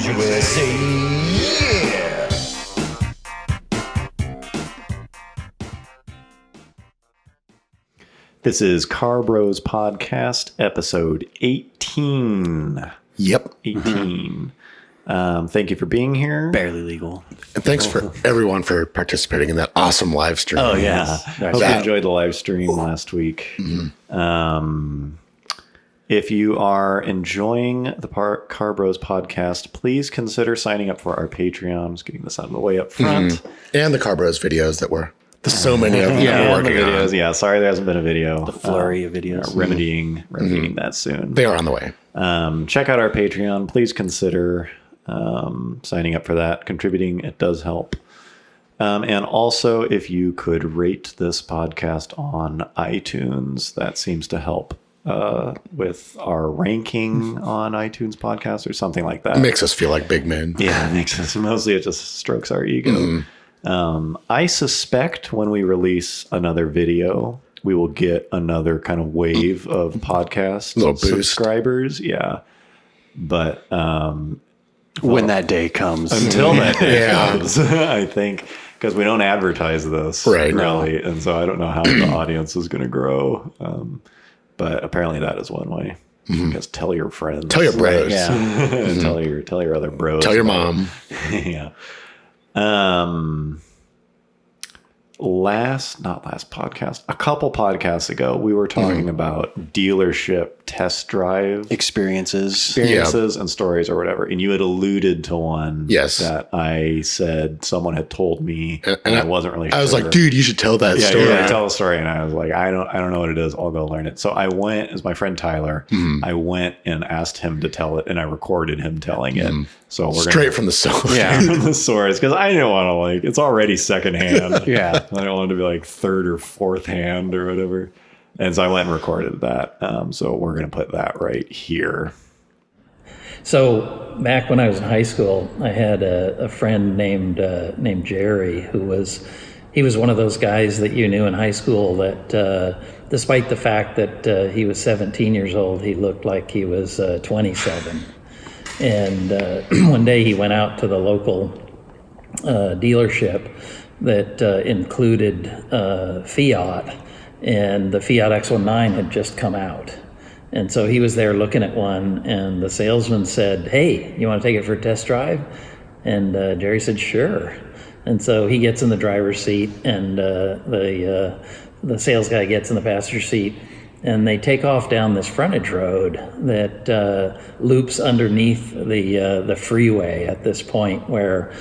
Bros USA. Yeah. This is Car Bros Podcast, episode 18. Yep. 18. Thank you for being here. Barely legal. And thanks for everyone for participating in that awesome live stream. Oh, yeah. Hope you enjoyed the live stream last week. Mm-hmm. If you are enjoying the Car Bros Podcast, please consider signing up for our Patreon. Just getting this out of the way up front. Mm-hmm. And the Car Bros videos that there's so many of them Yeah, we're and the working videos. on. Yeah, sorry there hasn't been a video. The flurry of videos. Remedying that soon. They are on the way. Check out our Patreon. Please consider signing up for that. Contributing, it does help. And also, if you could rate this podcast on iTunes, that seems to help with our ranking on iTunes podcasts or something like that. It makes us feel like big men. Yeah, it makes us. Mostly it just strokes our ego. I suspect when we release another video, we will get another kind of wave of podcast subscribers. Yeah. But when that day comes. until that day comes, I think, because we don't advertise this really. And so I don't know how the audience is going to grow. But apparently that is one way. I guess tell your friends. Tell your bros. Yeah. tell your other bros. Tell your mom. Yeah. Not last podcast, a couple podcasts ago, we were talking about dealership test drive experiences and stories or whatever. And you had alluded to one that I said someone had told me and I wasn't really sure. I was like, dude, you should tell that story. Yeah, tell the story. And I was like, I don't know what it is. I'll go learn it. So I went, as my friend Tyler, I went and asked him to tell it, and I recorded him telling it. So we're straight from the source. Yeah, from the source, because I didn't want to it's already secondhand. Yeah, I don't want it to be like third or fourth hand or whatever. And so I went and recorded that. So we're going to put that right here. So back when I was in high school, I had a friend named Jerry who was one of those guys that you knew in high school that despite the fact that he was 17 years old, he looked like he was 27. And one day he went out to the local dealership that included Fiat, and the Fiat X19 had just come out. And so he was there looking at one, and the salesman said, "Hey, you want to take it for a test drive?" And Jerry said, "Sure." And so he gets in the driver's seat, and the sales guy gets in the passenger seat, and they take off down this frontage road that loops underneath the freeway at this point where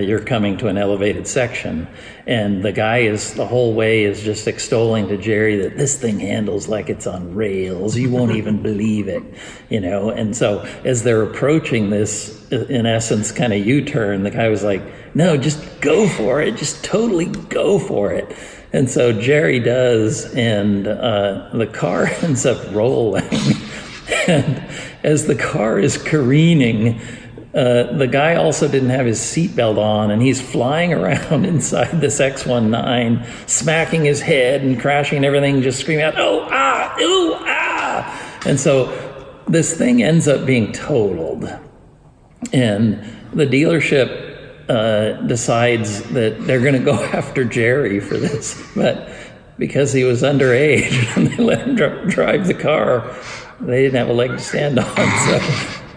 you're coming to an elevated section. And the guy the whole way is just extolling to Jerry that this thing handles like it's on rails. You won't even believe it, you know? And so as they're approaching this, in essence, kind of U-turn, the guy was like, "No, just go for it. Just totally go for it." And so Jerry does, and the car ends up rolling. And as the car is careening, the guy also didn't have his seatbelt on, and he's flying around inside this X19, smacking his head and crashing and everything, just screaming out, "Oh, ah, ooh, ah!" And so this thing ends up being totaled. And the dealership decides that they're going to go after Jerry for this, but because he was underage and they let him drive the car, they didn't have a leg to stand on, so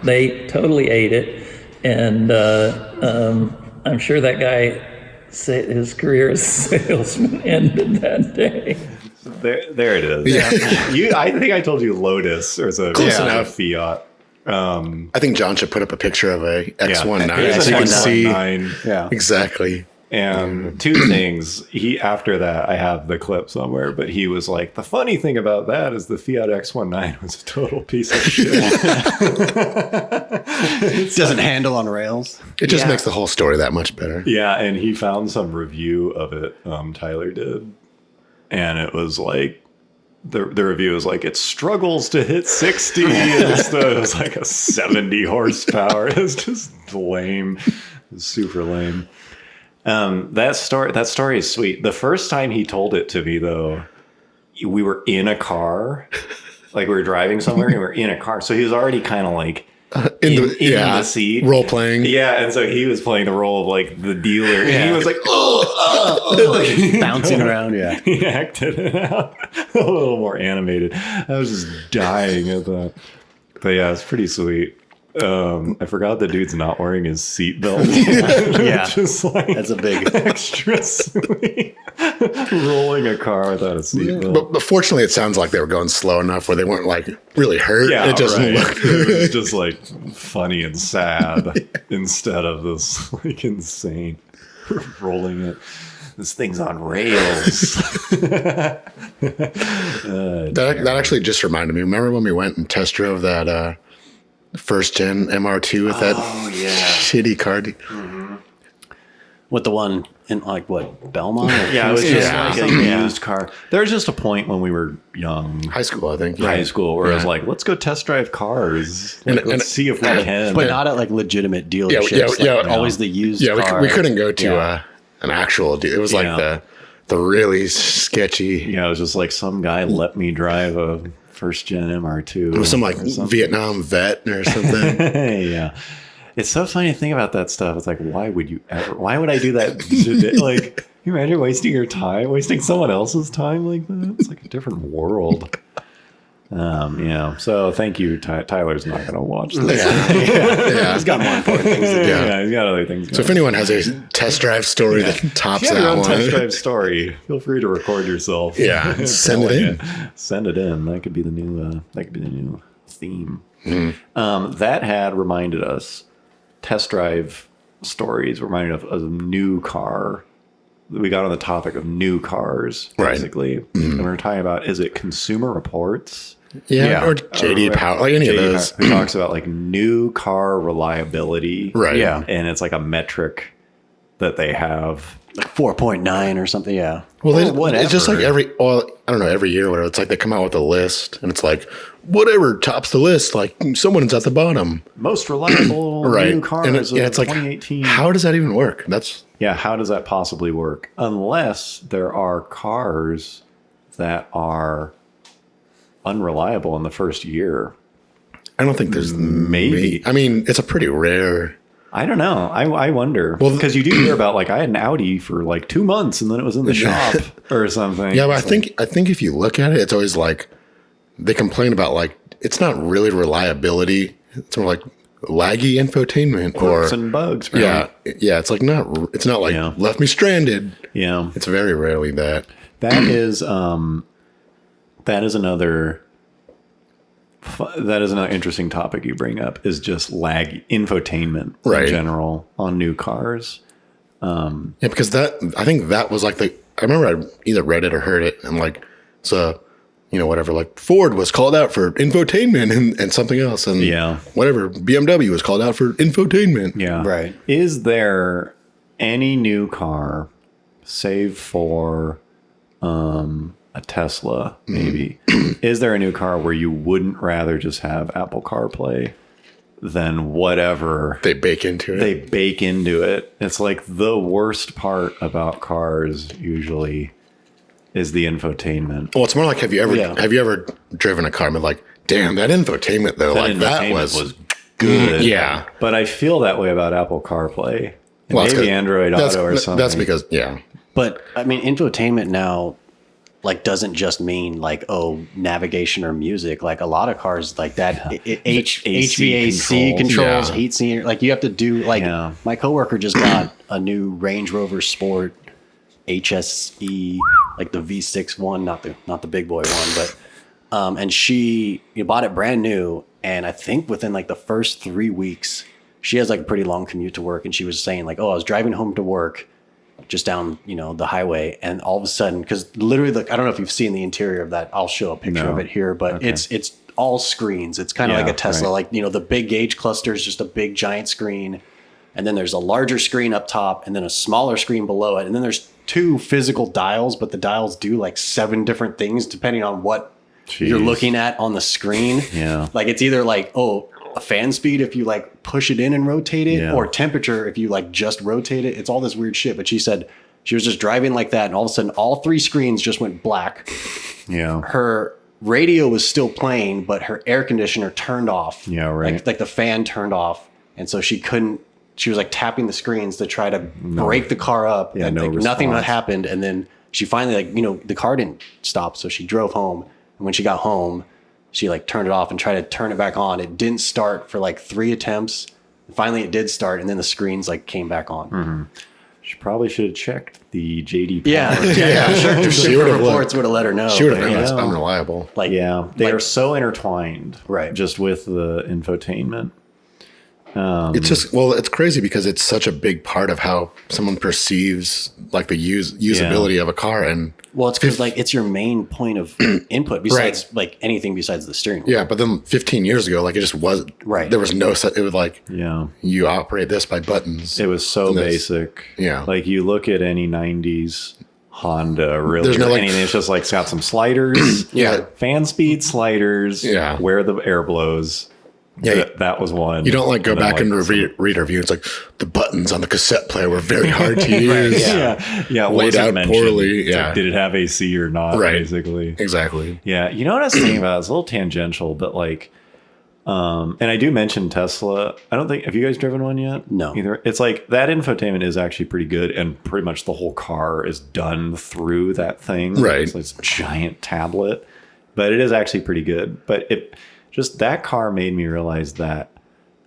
they totally ate it. And I'm sure that guy, his career as a salesman ended that day. There it is. Yeah. I think I told you Lotus or a Fiat. I think John should put up a picture of a X19 so you can see. Yeah, exactly. And two things. After that, I have the clip somewhere, but he was like, "The funny thing about that is the Fiat X19 was a total piece of shit. It doesn't handle on rails. It just makes the whole story that much better." Yeah, and he found some review of it. Tyler did, and it was like. The review was like, it struggles to hit 60 instead. It was like a 70 horsepower. It was just lame. It was super lame. That story is sweet. The first time he told it to me, though, we were in a car. Like we were driving somewhere and we were in a car. So he was already kind of like in the seat. role playing. Yeah, and so he was playing the role of like the dealer, and he was like, like, Bouncing around, yeah. He acted it out a little more animated. I was just dying at that. But yeah, it's pretty sweet. I forgot the dude's not wearing his seatbelt. Yeah, just like that's a big extra sweet. Rolling a car without a seatbelt. But fortunately, it sounds like they were going slow enough where they weren't like really hurt. Yeah, it doesn't look. It was just like funny and sad instead of this like insane rolling it. This thing's on rails. That actually just reminded me. Remember when we went and test drove that first gen MR2 with that shitty car? with the one in like what, Belmont? Or Yeah, it was just like a Yeah. used car. There was just a point when we were young, High school, I think. high school, where it was Yeah. like, let's go test drive cars. And- Like, let's and- see if we can. But not at like legitimate dealerships. yeah, like, yeah. always the used Yeah, car. we couldn't go to Yeah. an actual deal. It was like Yeah. the really sketchy. Yeah, it was just like some guy let me drive a first gen MR2. It was some like or something. Vietnam vet or something. Yeah. It's so funny to think about that stuff. It's like, why would I do that? Like, can you imagine wasting your time, wasting someone else's time like that? It's like a different world. Yeah. So thank you. Tyler's not going to watch this. Yeah. He's got more important things to do. Yeah, he's got other things. So if anyone has a test drive story that if tops you have your that own test one, drive story, feel free to record yourself. Yeah, send it in. Send it in. That could be the new. That could be the new theme. That had reminded us. Test drive stories reminded of a new car. We got on the topic of new cars, Right. basically. And we were talking about, is it Consumer Reports? yeah, or JD Power, like any of those. Who talks about like new car reliability. Right. Yeah. And it's like a metric that they have. Like 4.9 or something. Yeah. Well, it's just like whatever. I don't know, every year, whatever. It's like they come out with a list, and it's like whatever tops the list, like someone's at the bottom, Most reliable right? new cars And of it's like, 2018. how does that even work? That's Yeah, how does that possibly work? Unless there are cars that are unreliable in the first year. I don't think there's Maybe. I mean, it's a pretty rare. I don't know. I wonder. Well, because you do hear about like I had an Audi for like 2 months and then it was in the shop or something. Yeah, but It's I think if you look at it, it's always like they complain about like it's not really reliability. It's more like laggy infotainment or quirks and bugs. Right? yeah. It's like it's not like Yeah. left me stranded. Yeah. It's very rarely that. That is another interesting topic you bring up is just lag infotainment Right. in general on new cars. Yeah, because I think that was like I remember I either read it or heard it, and like, so, whatever, like Ford was called out for infotainment and something else, and Yeah. whatever, BMW was called out for infotainment. Yeah. Right. Is there any new car, save for a Tesla, maybe, is there a new car where you wouldn't rather just have Apple CarPlay than whatever They bake into it. they bake into it? It's like the worst part about cars usually is the infotainment. Well, it's more like have you ever Yeah. driven a car and been like, damn, that infotainment though, like that Infotainment was good. yeah. But I feel that way about Apple CarPlay. And Well, it's maybe 'cause Android Auto or something. That's because But I mean, infotainment now, like, doesn't just mean like, oh, navigation or music. Like a lot of cars like that, HVAC controls, Yeah. heat sink. Like you have to do like Yeah. my coworker just got a new Range Rover Sport HSE, like the V6 one, not the big boy one, but and you bought it brand new, and I think within like the first 3 weeks, she has like a pretty long commute to work, and she was saying like, oh, I was driving home to work just down, the highway. And all of a sudden, because literally, I don't know if you've seen the interior of that. I'll show a picture of it here, but it's all screens. It's kind of Yeah, like a Tesla, right. like, the big gauge cluster is just a big giant screen. And then there's a larger screen up top and then a smaller screen below it. And then there's 2 physical dials, but the dials do like 7 different things depending on what you're Jeez. looking at on the screen. Yeah. Like it's either like, oh, a fan speed if you like push it in and rotate it, Yeah. or temperature if you like just rotate it. It's all this weird shit. But she said she was just driving like that, and all of a sudden all 3 screens just went black. Yeah. Her radio was still playing, but her air conditioner turned off. Yeah, right. Like the fan turned off, and so she couldn't. She was like tapping the screens to try to break the car up, and no like, nothing response. happened. And then she finally, like, the car didn't stop, so she drove home. And when she got home, she like turned it off and tried to turn it back on. It didn't start for like 3 attempts. Finally, it did start, and then the screens like came back on. She probably should have checked the JD. Yeah, Yeah, sure. she would have Reports would have let her know. She would have but, known yeah. that's unreliable. Like, Yeah, they like- are so intertwined, Right. Just with the infotainment. It's just, well, it's crazy because it's such a big part of how someone perceives like the usability of a car. And Well, it's because like it's your main point of input besides like anything besides the steering wheel. yeah, but then 15 years ago, like it just was Right. There was no set. It was like Yeah, you operate this by buttons. it was so And this- basic. Yeah. like you look at any '90s Honda, really, There's no, or like- anything. It's just like it's got some sliders, Yeah. fan speed sliders, Yeah. where the air blows. Yeah, That was one. You don't like go And then, back and read a review. It's like the buttons on the cassette player were very hard to use. yeah, Laid wasn't out mentioned. poorly, It's like, yeah. did it have AC or not? Right. Basically. Exactly. Yeah, you know what I was thinking about? It's a little tangential, but like, and I do mention Tesla. I don't think, have you guys driven one yet? No. Either. It's like that infotainment is actually pretty good, and pretty much the whole car is done through that thing. Right. It's this giant tablet, but it is actually pretty good. But that car made me realize that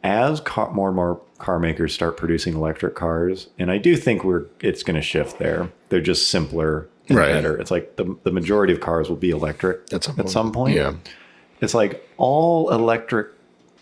as more and more car makers start producing electric cars, and I do think it's going to shift there. They're just simpler and Right. better. It's like the majority of cars will be electric At some some point. Yeah. It's like all electric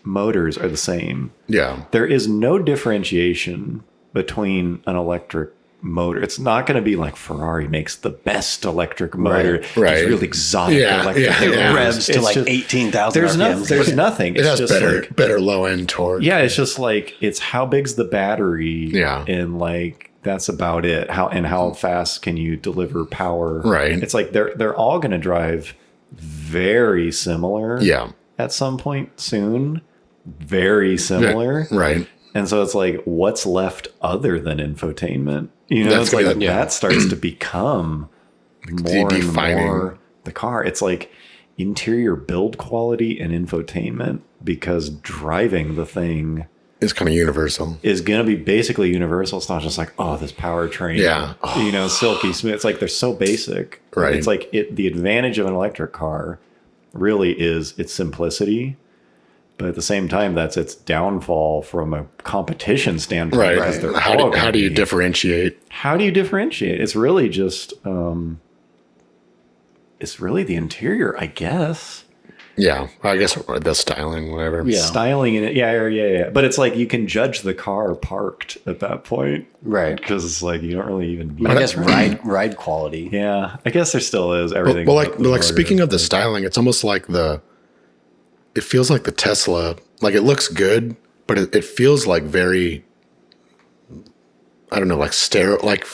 motors are the same. Yeah. There is no differentiation between an electric motor. It's not going to be like Ferrari makes the best electric motor. Right. It's really exotic Yeah, electric. yeah, It yeah. Revs to it's like just- 18,000 There's RPMs. there's nothing. It It's has just better better low end torque. yeah, it's just like it's how big's the battery. Yeah. And like that's about it. How fast can you deliver power? Right. It's like they're all going to drive very similar. Yeah. At some point soon. Very similar. Right. And so it's like, what's left other than infotainment? You know, That's it's like gonna be- that starts to become more and defining. more the car. It's like interior build quality and infotainment, because driving the thing It's kind of universal. is going to be basically universal. It's not just like, oh, this powertrain, Yeah. you know, silky smooth. It's like they're so basic. Right. It's like the advantage of an electric car really is its simplicity. But at the same time, that's its downfall from a competition standpoint. Right. because they're all How gonna do you be- differentiate? How do you differentiate? It's really just, it's really the interior, I guess. Yeah. I guess the styling, whatever. Yeah. Styling in it. Yeah. But it's like you can judge the car parked at that point. Right. Because it's like you don't really even need But I it. guess ride quality. Yeah. I guess there still is everything. Well, like speaking of the styling, it's almost like it feels like the Tesla, like it looks good, but it feels like very, I don't know, like sterile, like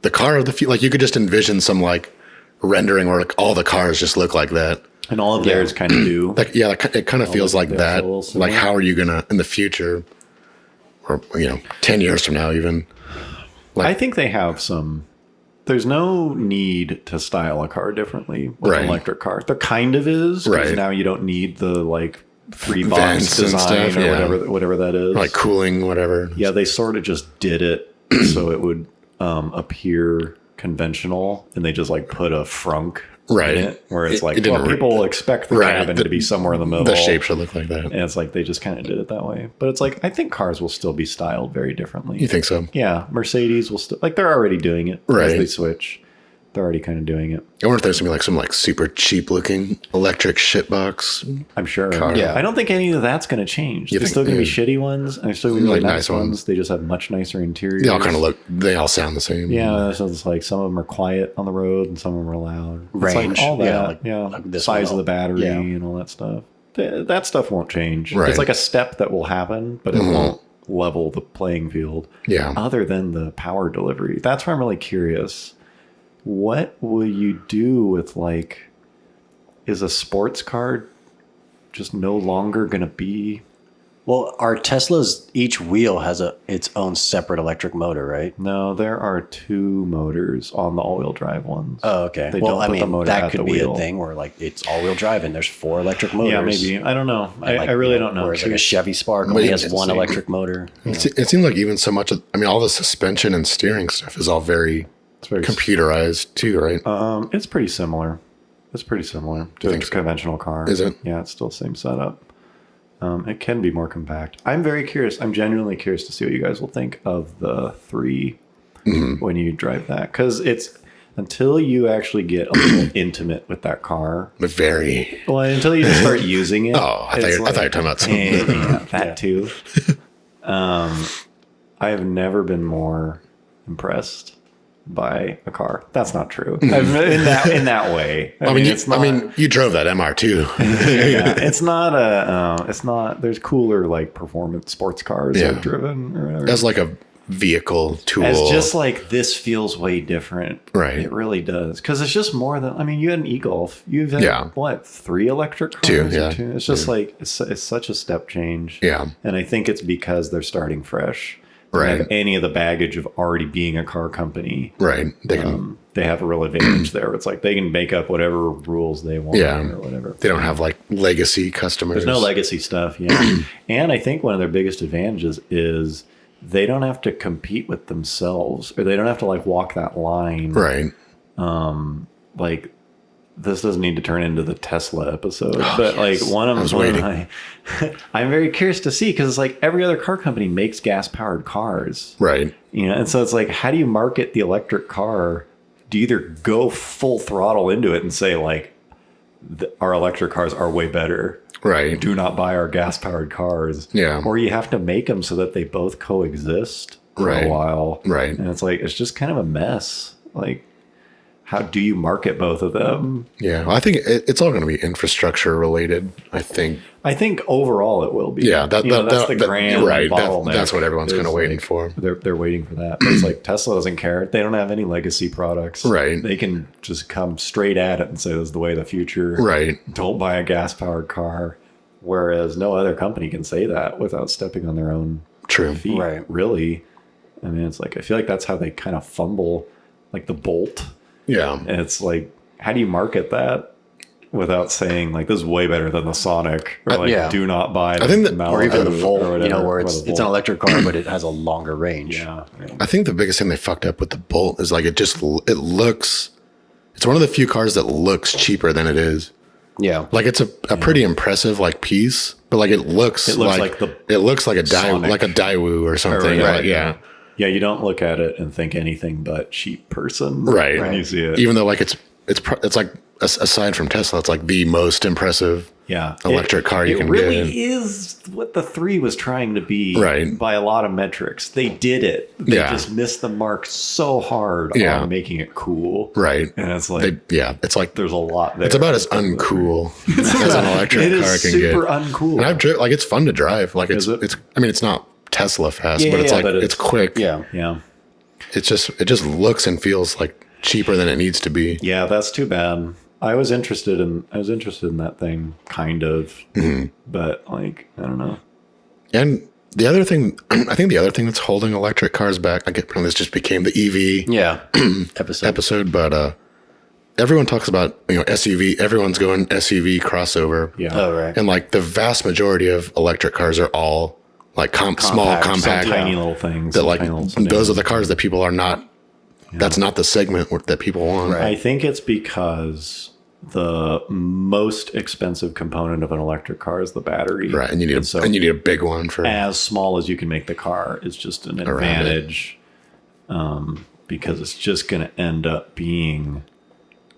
the car of the future. Like you could just envision some like rendering where like all the cars just look like that. and all of theirs kind of do. Like, yeah, it kind of feels like they're that. a little similar. Like, how are you gonna in the future, or 10 years from now, even? I think they have some. There's no need to style a car differently with Right. an electric car. There kind of is, because Right. now you don't need the like free box Vents and design stuff, or yeah. whatever that is. Like cooling, whatever. Yeah, they sort of just did it so it would appear conventional, and they just like put a frunk Right. in it, where it's It like, didn't well, people expect the Right, cabin to be somewhere in the middle. The shape should look like that. And it's like they just kind of did it that way. But it's like I think cars will still be styled very differently. You think so? Yeah, Mercedes will still, like, they're already doing it as Right. they switch. They're already kind of doing it. I wonder if there's gonna be like some like super cheap looking electric shitbox. I'm sure. Yeah. I don't think any of that's going to change. You There's think- still going to be yeah. shitty ones, and there's still going to be Like nice nice ones. ones. They just have much nicer interiors. They all kind of look. They all sound the same. Yeah, so it's like some of them are quiet on the road and some of them are loud. It's Range, like all that. yeah, Yeah, like this size one, of the battery yeah. and all that stuff. That stuff won't change. Right. It's like a step that will happen, but it won't level the playing field. Yeah. Other than the power delivery. That's why I'm really curious. What will you do with, like, is a sports car just no longer going to be Well, our Teslas, each wheel has its own separate electric motor, right? No, there are 2 motors on the all-wheel drive ones. Oh, okay. They Well, don't I put the mean, motor that at could the be wheel. a thing where like it's all-wheel drive and there's 4 electric motors. Yeah, maybe. I don't know. And, I really don't know. Whereas like a Chevy Spark only has one electric motor. It seems like even so much of, I mean, all the suspension and steering stuff is all very very computerized too, right? It's pretty similar. It's pretty similar to a conventional car. Is it? Yeah, it's still the same setup. It can be more compact. I'm very curious. I'm genuinely curious to see what you guys will think of the 3 when you drive that. Because it's until you actually get a little intimate with that car. Very. Well, until you just start using it. Oh, I thought you were talking about something. Yeah, that too. I have never been more impressed by a car. That's not true. In that way. I mean, you drove that MR2. Yeah, it's not. There's cooler like performance sports cars I've driven or whatever. As like a vehicle tool. As just like this feels way different. Right. It really does. Because it's just more than. I mean, you had an e-Golf. You've had what 3 electric cars? 2. Yeah. 2? It's just like it's such a step change. Yeah. And I think it's because they're starting fresh. Right. Have any of the baggage of already being a car company. Right. They can. They have a real advantage there. It's like they can make up whatever rules they want or whatever. They don't have like legacy customers. There's no legacy stuff. Yeah. And I think one of their biggest advantages is they don't have to compete with themselves, or they don't have to like walk that line. Right. Like this doesn't need to turn into the Tesla episode, but like one of them, I'm very curious to see, because it's like every other car company makes gas powered cars. Right. You know, and so it's like, how do you market the electric car? Do you either go full throttle into it and say like, our electric cars are way better. Right. Do not buy our gas powered cars. Yeah. Or you have to make them so that they both coexist for a while. Right. And it's like, it's just kind of a mess. Like, how do you market both of them? Yeah. Well, I think it's all going to be infrastructure related. I think overall it will be. Yeah. that's the grand bottleneck. That's what everyone's kind of waiting like, for. They're waiting for that. But it's like Tesla doesn't care. They don't have any legacy products. Right. They can just come straight at it and say, this is the way of the future. Right. Don't buy a gas powered car. Whereas no other company can say that without stepping on their own feet. Right. Really. I mean, it's like, I feel like that's how they kind of fumble, like the Bolt. Yeah. And it's like, how do you market that without saying like, this is way better than the Sonic, or like, do not buy or even the Volt, or whatever, where it's an electric car, but it has a longer range. Yeah. I think the biggest thing they fucked up with the Bolt is like, it looks, it's one of the few cars that looks cheaper than it is. Yeah. Like it's a pretty impressive like piece, but like it looks like a Daewoo or something. Right. Yeah. Yeah, you don't look at it and think anything but cheap person, right? When you see it, even though like it's like aside from Tesla, it's like the most impressive electric car you can get. It really is what the 3 was trying to be, right? By a lot of metrics, they did it. They just missed the mark so hard on making it cool, right? And it's like, it's like there's a lot there. It's about as uncool as an electric car can get. Super uncool. And I've driven, like, it's fun to drive. Like it's I mean, it's not Tesla fast, but it's like it's quick. Yeah. It just looks and feels like cheaper than it needs to be. Yeah, that's too bad. I was interested in that thing, kind of, but like, I don't know. And the other thing, I think the other thing that's holding electric cars back, I get this just became the EV episode, but everyone talks about SUV. Everyone's going SUV crossover. Yeah. Oh, right. And like the vast majority of electric cars are all like small, compact, tiny little things. That like those are the cars that people are not. That's not the segment that people want. Right. I think it's because the most expensive component of an electric car is the battery. Right, and you need a big one for as small as you can make the car is just an advantage, because it's just going to end up being,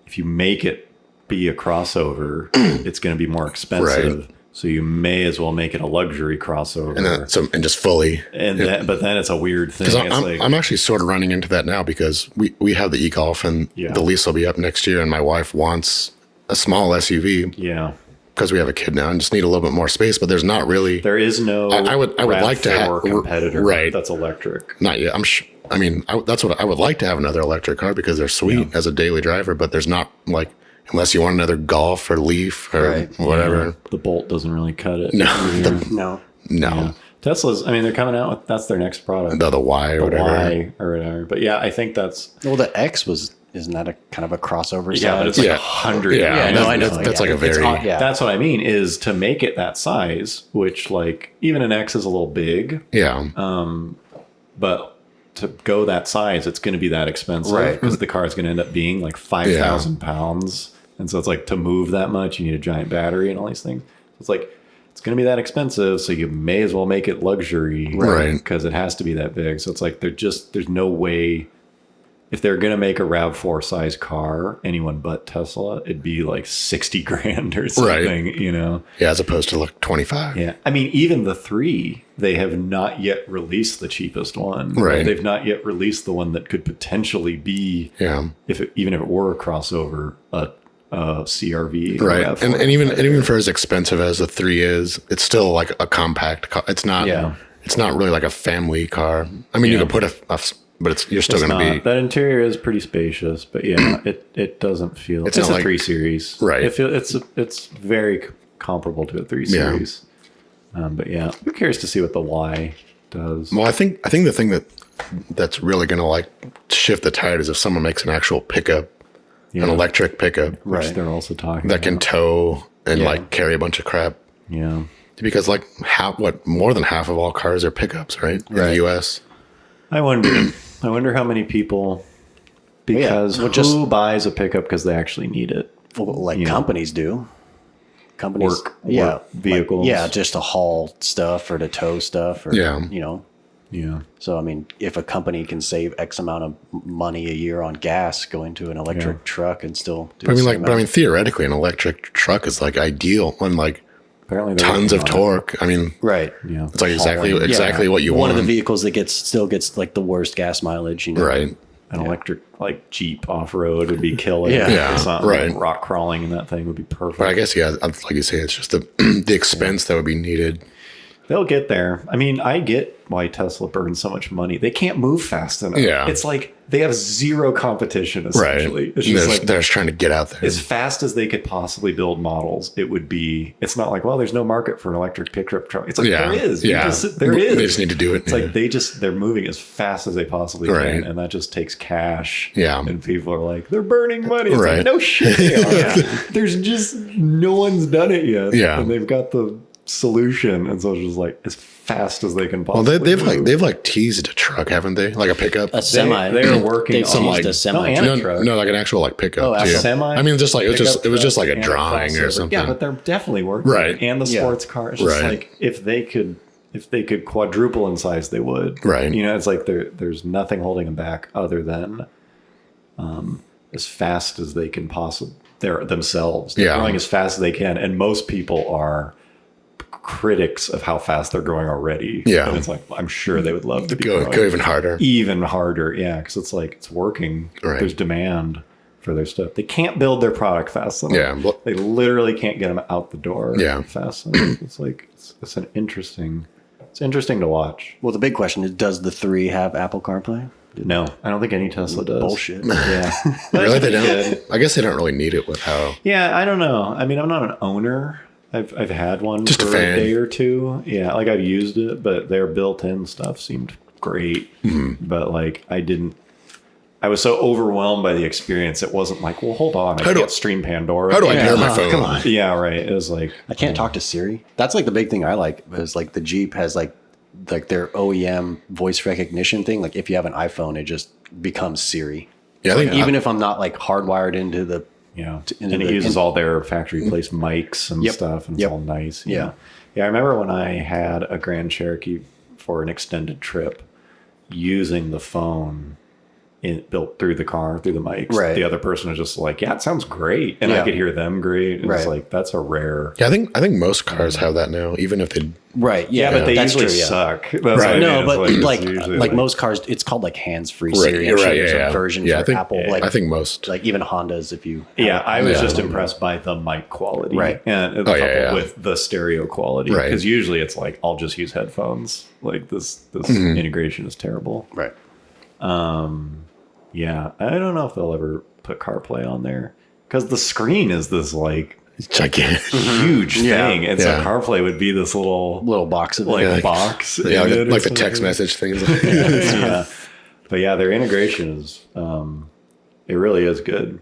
if you make it be a crossover, it's going to be more expensive. Right. So you may as well make it a luxury crossover, and just fully. But then it's a weird thing. I'm actually sort of running into that now because we have the e-Golf and the lease will be up next year, and my wife wants a small SUV. Yeah, because we have a kid now and just need a little bit more space. But there's not really. There is no. I would like to have a competitor. Right. That's electric. Not yet. That's what I would like to have, another electric car, because they're sweet as a daily driver. But there's not like. Unless you want another Golf or Leaf or whatever. Yeah. The Bolt doesn't really cut it. No. No. No. Yeah. Tesla's, I mean, they're coming out with, that's their next product. The Y or The whatever. Y or whatever. But yeah, I think that's, Well, the X isn't that a kind of a crossover? yeah, but it's like 100. Yeah, no, I know. That's like a It's very... odd. Yeah. That's what I mean, is to make it that size, which like even an X is a little big, Yeah. but to go that size, it's going to be that expensive, Right. because the car is going to end up being like 5,000 pounds. And so it's like, to move that much, you need a giant battery and all these things. It's like, it's going to be that expensive, so you may as well make it luxury, Right. because it has to be that big. So it's like, there's no way, if they're going to make a RAV4 size car, anyone but Tesla, it'd be like 60 grand or something, you know? Yeah, as opposed to like 25. Yeah. I mean, even the 3, they have not yet released the cheapest one. Right. They've not yet released the one that could potentially be, Yeah. even if it were a crossover, a CRV. Right. RAV4. And even for as expensive as the 3 is, it's still like a compact car. It's not Yeah. it's not really like a family car. I mean, you Yeah. can put but you're still It's going to not. be That interior is pretty spacious, but yeah, it doesn't feel. It's not a like- 3 Series, Right. It's very comparable to a 3 Yeah. Series. But yeah, I'm curious to see what the Y does. Well, I think the thing that's really going to like shift the tide is if someone makes an actual pickup, Yeah. an electric pickup which Right. they're also talking that can about. tow and Yeah. like carry a bunch of crap. Yeah. Because like more than half of all cars are pickups, right? In the US. I wonder how many people, because well, who just- buys a pickup because they actually need it? Well, like You know. companies do. Companies, Work like, vehicles. just to haul stuff or to tow stuff, or Yeah. you know. Yeah. So I mean, if a company can save X amount of money a year on gas going to an electric Yeah. truck and still do But I mean, the like, same but I mean, amount- theoretically, an electric truck is like ideal when like Apparently, they're tons of working on it. torque. I mean, right? Yeah. it's like exactly Yeah. what you One want. of the vehicles that still gets like the worst gas mileage, you know. Right. An electric like Jeep off road would be killer. Yeah. Yeah, Or something. right. Rock crawling in that thing would be perfect. But I guess like you say, it's just the the expense that would be needed. They'll get there. I mean, I get why Tesla burns so much money. They can't move fast enough. Yeah. It's like they have zero competition, essentially. Right. It's just like, They're just trying to get out there. as fast as they could possibly build models, it would be, it's not like, well, there's no market for an electric pickup truck. It's like, Yeah. there is. Yeah. There is. They just need to do it. It's like they're moving as fast as they possibly Right. can, and that just takes cash. Yeah. And people are like, they're burning money. It's Right. like, no shit they are. There's just, no one's done it yet. Yeah. And they've got the solution, and so it's just like as fast as they can Well, possibly they've like teased a truck, haven't they? Like a pickup. A semi. they're working They've on, used like- a semi. No, and a no, truck. no, like an actual like pickup. Oh, a too. semi. I mean, just like it was pickup just like a truck drawing and or crossover. something. Yeah, but they're definitely working. Right. And the Yeah. sports car. It's just Right. like if they could quadruple in size, they would. Right. You know, it's like there's nothing holding them back other than as fast as they can possibly. They're themselves. They're Yeah. growing as fast as they can, and most people are critics of how fast they're growing already. Yeah. And it's like I'm sure they would love to be Go growing even harder. even harder. Yeah, because it's like it's working. Right. There's demand for their stuff. They can't build their product fast enough. Yeah, well- They literally can't get them out the door Yeah. fast enough. It's like it's interesting to watch. Well, the big question is, does the 3 have Apple CarPlay? No, I don't think any Tesla does. Bullshit. Yeah. Really, they Good. don't. I guess they don't really need it with how. Yeah, I don't know. I mean, I'm not an owner. I've had one Just a for fan. day or two. Yeah, like I've used it, but their built-in stuff seemed great. Mm-hmm. But like I was so overwhelmed by the experience. It wasn't like, well, hold on, I can't stream Pandora. How do I Yeah. pair my phone? Come on. Yeah, right. It was like I can't talk to Siri. That's like the big thing I like is like the Jeep has like their OEM voice recognition thing. Like if you have an iPhone, it just becomes Siri. Yeah, I think Even if I'm not like hardwired into the yeah, into and it the- uses all their factory placed mics and Yep. stuff, and it's Yep. all nice. you Yeah. know. Yeah. I remember when I had a Grand Cherokee for an extended trip, using the phone built through the car, through the mics. Right. The other person was just like, "Yeah, it sounds great," and I Yeah. could hear them great. And It's Right. like that's a rare. Yeah, I think most cars have that now, even if they. right. Yeah, but they that's usually true, yeah. suck. That's what I No, mean. but It's like it's usually like most cars, it's called like hands-free Right, Siri. you're I'm sure right. there's Yeah, a version yeah. for I think Apple. Like I think most. like even Hondas, if you Yeah, I was Yeah. just impressed by the mic quality, Right. And Oh, coupled yeah. with the stereo quality, Right. because usually it's like I'll just use headphones. Like this Mm-hmm. integration is terrible. right. Yeah, I don't know if they'll ever put CarPlay on there because the screen is this like gigantic. huge thing. And so Yeah. CarPlay would be this little box of it. like box. Yeah, in it or like the something. text message things. Yeah. But yeah, their integration is it really is good.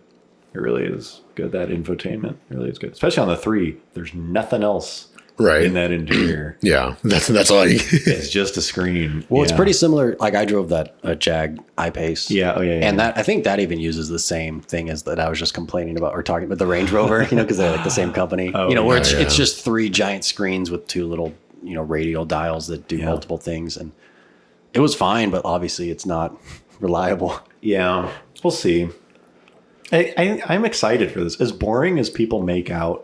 It really is good. That infotainment really is good. Especially on the 3. There's nothing else Right. in that interior. Yeah, that's all. It's just a screen. Well, it's Yeah. pretty similar. Like I drove that Jag I-Pace. Yeah. Oh, yeah. And that I think that even uses the same thing as that I was just complaining about or talking about the Range Rover, because they're like the same company. Where it's just 3 giant screens with 2 little, radial dials that do multiple things. And it was fine, but obviously it's not reliable. Yeah. We'll see. I'm excited for this. As boring as people make out,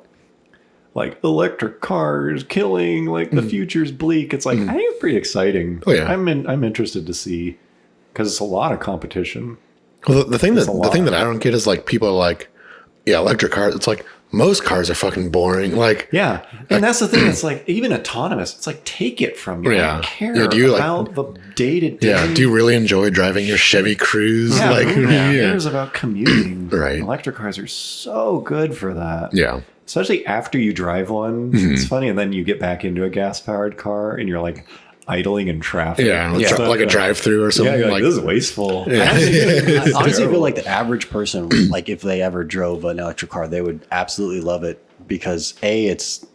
like electric cars killing, like the future's bleak. It's like, I think it's pretty exciting. Oh, yeah. I'm interested to see, because it's a lot of competition. Well, the thing that lot. I don't get is like people are like, yeah, electric cars. It's like most cars are fucking boring. Like, Yeah. And that's the thing. It's like, even autonomous, it's like, take it from me. I Yeah. don't care Yeah, do you, like- about the day-to-day. yeah. Do you really enjoy driving your Chevy Cruze? Yeah, Like, who cares about commuting? Right. Electric cars are so good for that. Yeah. Especially after you drive one. It's funny. And then you get back into a gas-powered car and you're like idling in traffic. Yeah. It's Like a drive-through or Yeah, something. you're like, like this is wasteful. I honestly feel terrible. like the average person, like if they ever drove an electric car, they would absolutely love it because it's,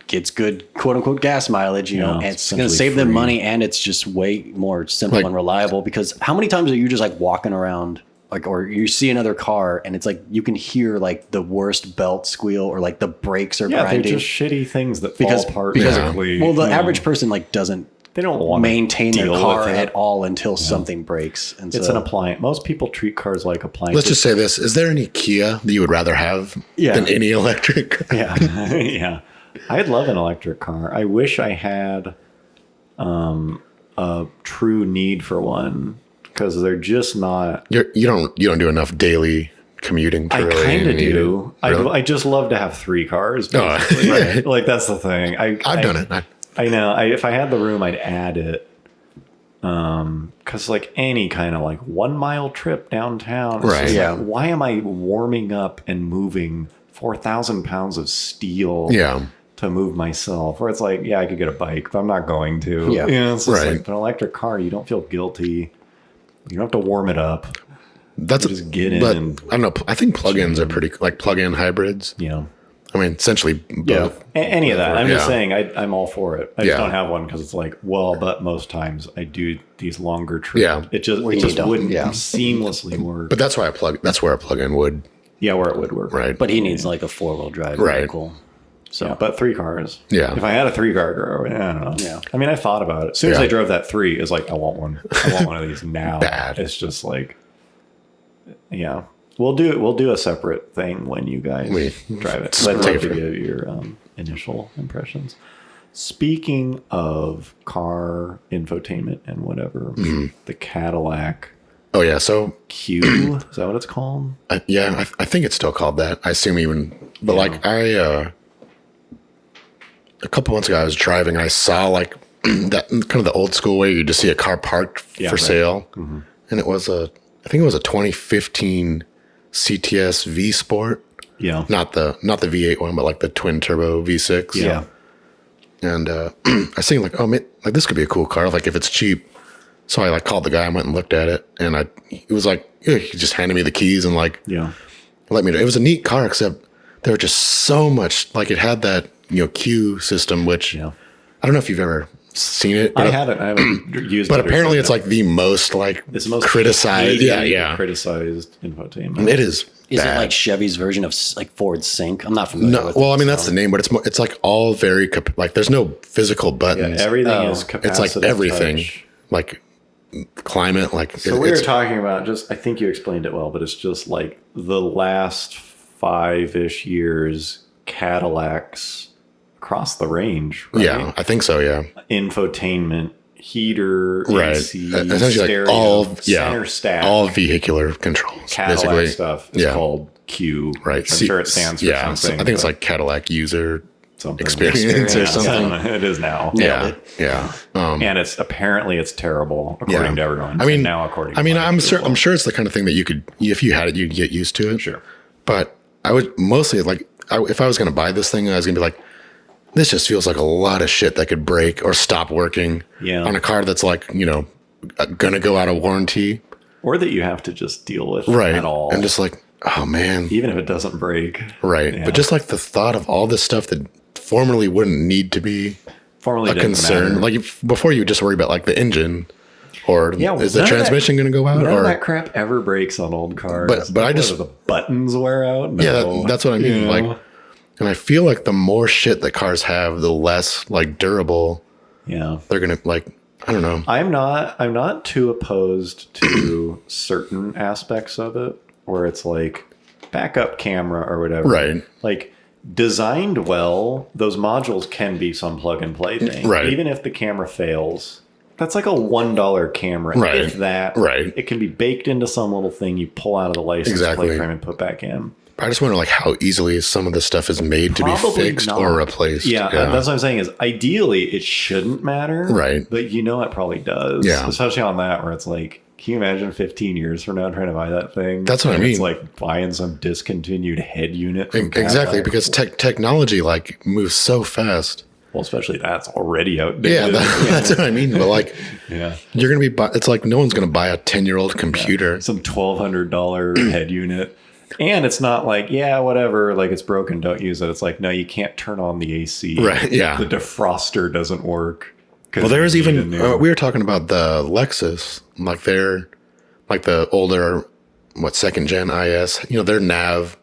gets good quote unquote gas mileage, Yeah, and it's it's going to essentially save them free. money, and it's just way more simple Like- and reliable, because how many times are you just like walking around like, or you see another car and it's like you can hear like the worst belt squeal or like the brakes are Yeah, they're grinding just shitty things that because fall apart because- physically. well, the average person like doesn't they don't want maintain their deal car with it. at all until something breaks, and It's so an appliance. Most people treat cars like appliances. let's just say this: is there any Kia that you would rather have than any electric? Yeah. Yeah. I'd love an electric car. I wish I had a true need for one, because they're just not. You don't do enough daily commuting. To I really kind of need do. it. Really? I just love to have 3 cars. Oh, basically. right. Like, that's the thing. I've done it. I know. If I had the room, I'd add it. Because like any kind of like 1 mile trip downtown, it's Right. just Yeah. like, why am I warming up and moving 4,000 pounds of steel? Yeah. To move myself, where it's like, yeah, I could get a bike, but I'm not going to. Yeah. It's just Right. like, but an electric car, you don't feel guilty. You don't have to warm it up. That's Just get in But and- I don't know. I think plugins are pretty like plug-in hybrids. You know. I mean, essentially both. Any of that. I'm just Yeah. saying I'm all for it. I just Yeah. don't have one because it's like, well, but most times I do these longer trips. Yeah. It just need to- wouldn't yeah. seamlessly work. But that's where a plug-in would. Yeah, where it would work. Right. but he needs like a 4-wheel drive Right. vehicle. So Yeah, but 3 cars. Yeah. If I had a 3-car garage, I don't know. Yeah. I mean, I thought about it. As soon as Yeah. I drove that 3, it's like, I want one. I want one of these now. Bad. It's just like, yeah. We'll do a separate thing when you guys drive it. So I'd take love it to from- give your initial impressions. Speaking of car infotainment and whatever, the Cadillac Oh yeah. So Q, is that what it's called? I think it's still called that. I assume even, but like a couple months ago, I was driving. I saw like that kind of the old school way you just see a car parked for right. sale, and it was I think it was a 2015 CTS V Sport, Yeah. not the V8 one, but like the twin turbo V6. Yeah. And I was thinking like, oh man, like this could be a cool car, like if it's cheap. So I like called the guy, I went and looked at it, and it was like, yeah, he just handed me the keys and like Yeah. let me know. It was a neat car, except there were just so much, like it had that, Q system, which Yeah. I don't know if you've ever seen it. But I haven't used but it. or apparently it's something. like the most like It's the most criticized. hated, Yeah. criticized infotainment. It is. is bad. it like Chevy's version of like Ford Sync? I'm not familiar No, with well, it, I mean that's so- the name, but it's like all very like there's no physical Yeah, buttons. everything is capacitive. It's like everything, touch. like climate, like So we were it's talking about I think you explained it well, but it's just like the last 5-ish years, Cadillacs across the range, right? yeah, I think so. Yeah, Infotainment, heater, right. AC, Essentially, stereo, like all center stack, all vehicular controls, Cadillac basically. stuff is Yeah. called Q. Right. which I'm sure it stands for yeah, something. I think it's but like Cadillac user something. experience or Yeah, something. It is now. Yeah, yeah. And it's terrible according to everyone. I mean, And now according to I mean, mine I'm as sure. well. I'm sure it's the kind of thing that you could, if you had it, you'd get used to it. Sure. But I would mostly like. if I was going to buy this thing, I was going to be like, this just feels like a lot of shit that could break or stop working on a car that's like, you know, going to go out of warranty. Or that you have to just deal with Right. at all. And just like, oh man. Even if it doesn't break. Right. Yeah. But just like the thought of all this stuff that formerly wouldn't need to be Formerly a didn't concern. matter. Like before you just worry about like the engine or is the none of transmission going to go out? None or of that crap ever breaks on old cars. But I just- the buttons wear out. No. Yeah, that's what I mean. You know? Like, and I feel like the more shit that cars have, the less like durable yeah. they're gonna like. I don't know. I'm not too opposed to certain aspects of it where it's like backup camera or whatever. Right. Like designed well, those modules can be some plug and play thing. Right. Even if the camera fails. That's like a $1 camera. Right. If that. Right. It can be baked into some little thing you pull out of the license Exactly. plate frame and put back in. I just wonder like how easily some of this stuff is made to be Probably fixed not. or replaced. Yeah, that's what I'm saying is ideally it shouldn't matter. Right. But you know it probably does. Yeah. Especially on that where it's like, can you imagine 15 years from now trying to buy that thing? That's what I And mean. It's like buying some discontinued head unit. From Exactly, Cadillac. because technology like moves so fast. Well, especially that's already outdated. Yeah, that's what I mean. But like, Yeah. you're gonna be. It's like no one's gonna buy a 10-year-old computer. Some $1,200 head unit. And it's not like, yeah, whatever, like it's broken, don't use it. It's like, no, you can't turn on the AC. Right, yeah. The defroster doesn't work. 'cause Well, there is you need even. a new- We were talking about the Lexus, like they're like the older, second gen IS. You know, their nav.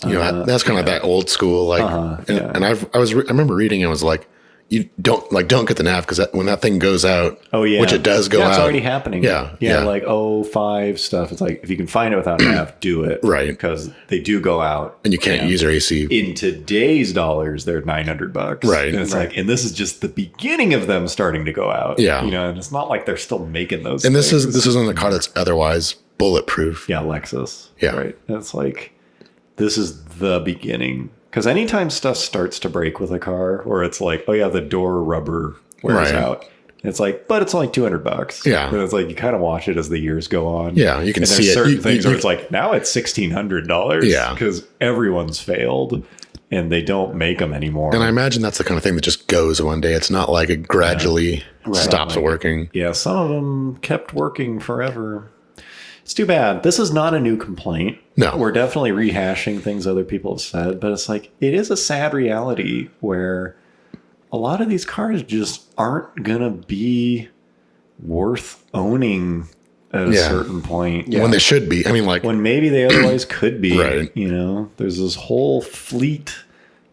You know, that's kind of like that old school. Like, yeah. and I remember reading it was like, you don't get the nav because when that thing goes out. Oh yeah, which it does go yeah, out. it's already happening. Yeah, yeah, yeah. like 05 stuff. It's like if you can find it without nav, do it. Right. because they do go out, And you can't use your AC. In today's dollars, they're $900. Right. and it's like, and this is just the beginning of them starting to go out. Yeah. you know, and it's not like they're still making those. And this things. is in a car that's otherwise bulletproof. yeah, Lexus. Yeah. right. And it's like this is the beginning. Because anytime stuff starts to break with a car, or it's like, oh yeah, the door rubber wears Right. out. It's like, but it's only $200. Yeah. And it's like you kind of watch it as the years go on. Yeah, you can and see there's it. certain You- things you- where it's like now it's $1,600. Yeah. because everyone's failed and they don't make them anymore. And I imagine that's the kind of thing that just goes one day. It's not like it gradually stops Like- working. Yeah, some of them kept working forever. It's too bad. This is not a new complaint. No. We're definitely rehashing things other people have said, but it's like, it is a sad reality where a lot of these cars just aren't going to be worth owning at a Yeah. certain point. When they should be. I mean, like, When maybe they otherwise could be. Right. You know, there's this whole fleet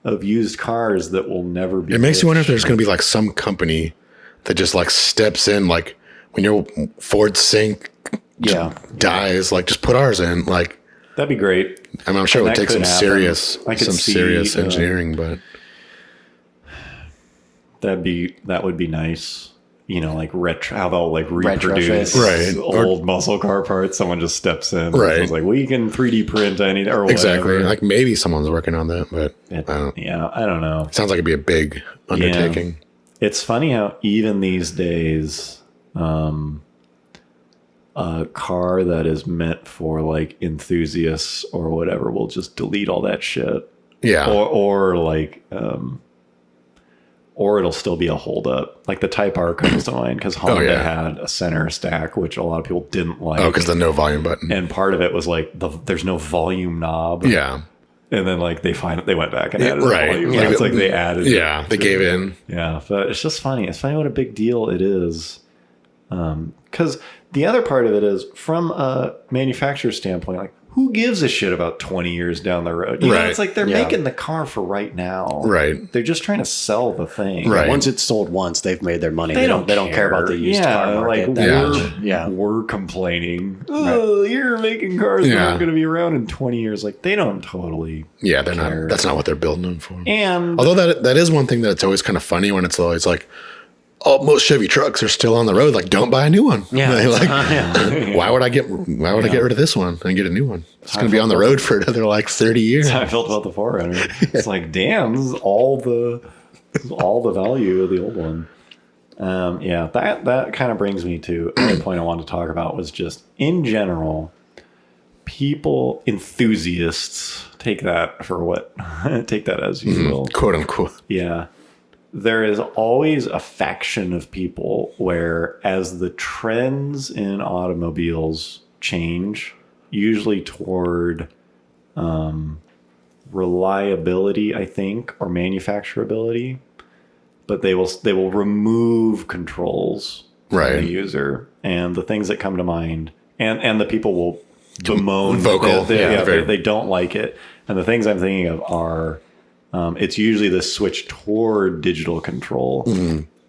of used cars that will never be. it makes you wonder if fixed. there's going to be like some company that just like steps in, like when your Ford Sync Yeah. dies, like just put ours in. Like, That'd be great. I mean, I'm sure it would That take could some happen. serious, I could see, engineering, but That would be nice. You know, like how they'll like reproduce Right. old muscle car parts. Someone just steps in. Right. It's like, we can 3D print any or whatever. exactly. Like maybe someone's working on that, but Yeah, I don't know. sounds like it'd be a big undertaking. It's funny how even these days, a car that is meant for like enthusiasts or whatever will just delete all that shit. Yeah. Or like, or it'll still be a holdup. Like the Type R comes to mind because Honda yeah. had a center stack, which a lot of people didn't like. Oh, because the no volume button. And part of it was like there's no volume knob. Yeah. And then like they went back and added right. volume. Like It's like they added. Yeah. They gave in. Yeah, but it's just funny. It's funny what a big deal it is. Because the other part of it is from a manufacturer's standpoint, like who gives a shit about 20 years down the road? You know, Right. it's like they're Yeah. making the car for right now. Right. They're just trying to sell the thing. Right. Once it's sold once, they've made their money. They They don't care about the used yeah, car market. Like that we're, much. Yeah. we're complaining. Oh, you're making cars that Yeah. aren't going to be around in 20 years. Like they don't totally. Yeah. They're care. not. That's not what they're building them for. And Although that is one thing that's always kind of funny when it's always like, oh, most Chevy trucks are still on the road. Like, don't buy a new one. Yeah. Like, why would I get rid of this one and get a new one? It's going to be on the road for another like 30 years. I felt about the 4Runner. It's like, damn, this is all the value of the old one. Yeah, that kind of brings me to another point I wanted to talk about was just in general, enthusiasts, take that for what, take that as you will. Quote unquote. Yeah. There is always a faction of people where, as the trends in automobiles change, usually toward reliability, I think, or manufacturability, but they will remove controls from the user, and the things that come to mind, and the people will bemoan vocal. They don't like it, and the things I'm thinking of are. It's usually the switch toward digital control.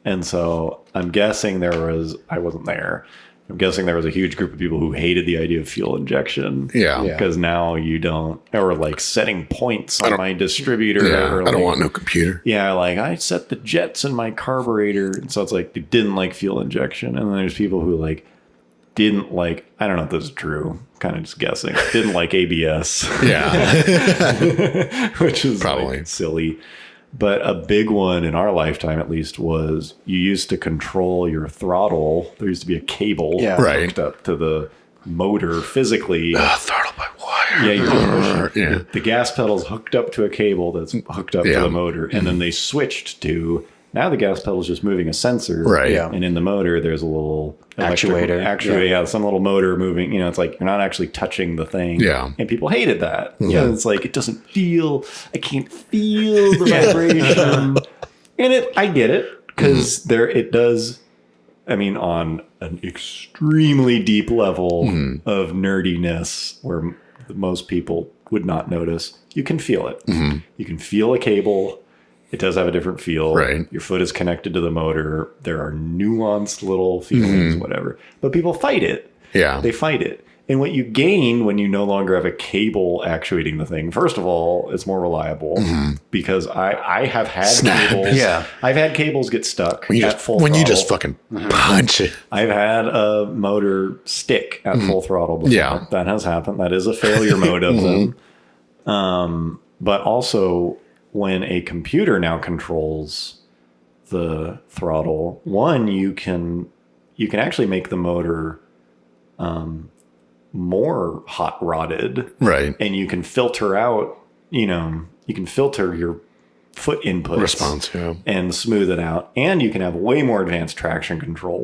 And so I'm guessing I wasn't there. I'm guessing there was a huge group of people who hated the idea of fuel injection. Yeah. Because now you don't, or like setting points on my distributor. Yeah, or I don't like, want no computer. Yeah, like I set the jets in my carburetor. And so it's like they didn't like fuel injection. And then there's people who like didn't like, I don't know if this is true, kind of just guessing, didn't like ABS. Yeah. Which is Probably like silly. But a big one in our lifetime, at least, was you used to control your throttle. There used to be a cable hooked up to the motor physically. Throttle by wire. Yeah, you're pushing. The gas pedal's hooked up to a cable that's hooked up to the motor. And then they switched to, now the gas pedal's just moving a sensor. Right. Yeah. And in the motor, there's a little actuator. Some little motor moving. You know, it's like you're not actually touching the thing. Yeah. And people hated that. Yeah. It's like, it doesn't feel, I can't feel the vibration. And I get it, because it does, I mean, on an extremely deep level of nerdiness where most people would not notice, you can feel it. You can feel a cable. It does have a different feel. Right. Your foot is connected to the motor. There are nuanced little feelings, whatever. But people fight it. Yeah. They fight it. And what you gain when you no longer have a cable actuating the thing, first of all, it's more reliable, because I have had cables. Yeah. I've had cables get stuck When at full you throttle. just fucking punch it. I've had a motor stick at full throttle before. Yeah. That has happened. That is a failure mode of them. But also, when a computer now controls the throttle, one, you can actually make the motor more hot rodded. Right. And you can filter out, you can filter your foot inputs. Response, yeah. And smooth it out. And you can have way more advanced traction control.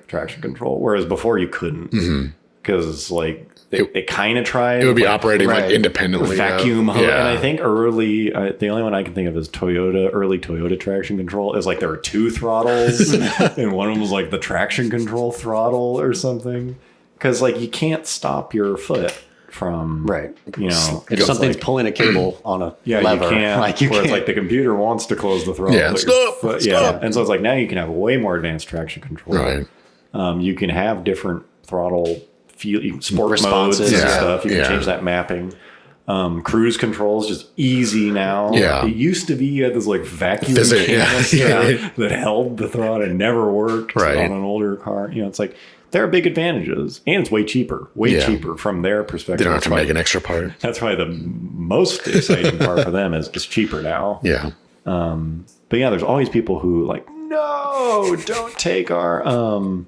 Traction control. Whereas before you couldn't. Because like it kind of tried. It would be operating like independently. Vacuum hose. Yeah. And I think the only one I can think of is early Toyota traction control is like there were two throttles. And one of them was like the traction control throttle or something. Because like you can't stop your foot from if something's like, pulling a cable on a lever, you can't. It's like the computer wants to close the throttle. Yeah, stop. And so it's like now you can have way more advanced traction control. Right. You can have different throttle sport responses modes and and stuff. You can change that mapping. Cruise control is just easy now. Yeah. It used to be you had this like vacuum canister that held the throttle and never worked on an older car. It's like there are big advantages, and it's way cheaper from their perspective. They don't have to make an extra part. That's probably the most exciting part for them is it's cheaper now. Yeah. But yeah, there's always people who like, no, don't take our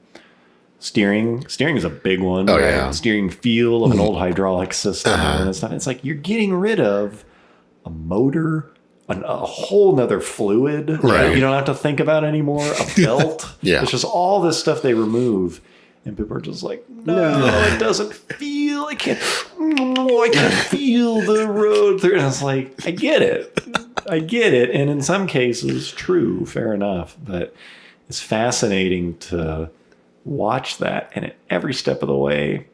steering. Steering is a big one. Oh, right? yeah. Steering feel of an old hydraulic system and stuff. It's like you're getting rid of a motor, a whole nother fluid. Right. You don't have to think about anymore. A belt. Yeah. It's just all this stuff they remove. And people are just like, no, it doesn't feel. I can't feel the road through. And it's like, I get it. And in some cases, true, fair enough. But it's fascinating to watch that. And at every step of the way,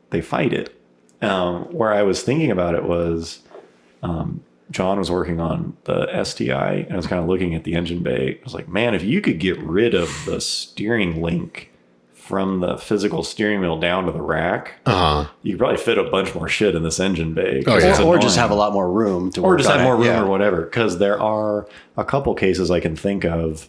they fight it. Where I was thinking about it was John was working on the STI. And I was kind of looking at the engine bay. I was like, man, if you could get rid of the steering link from the physical steering wheel down to the rack, you could probably fit a bunch more shit in this engine bay. Or just have a lot more room to work on it. Or just have more room or whatever. Because there are a couple cases I can think of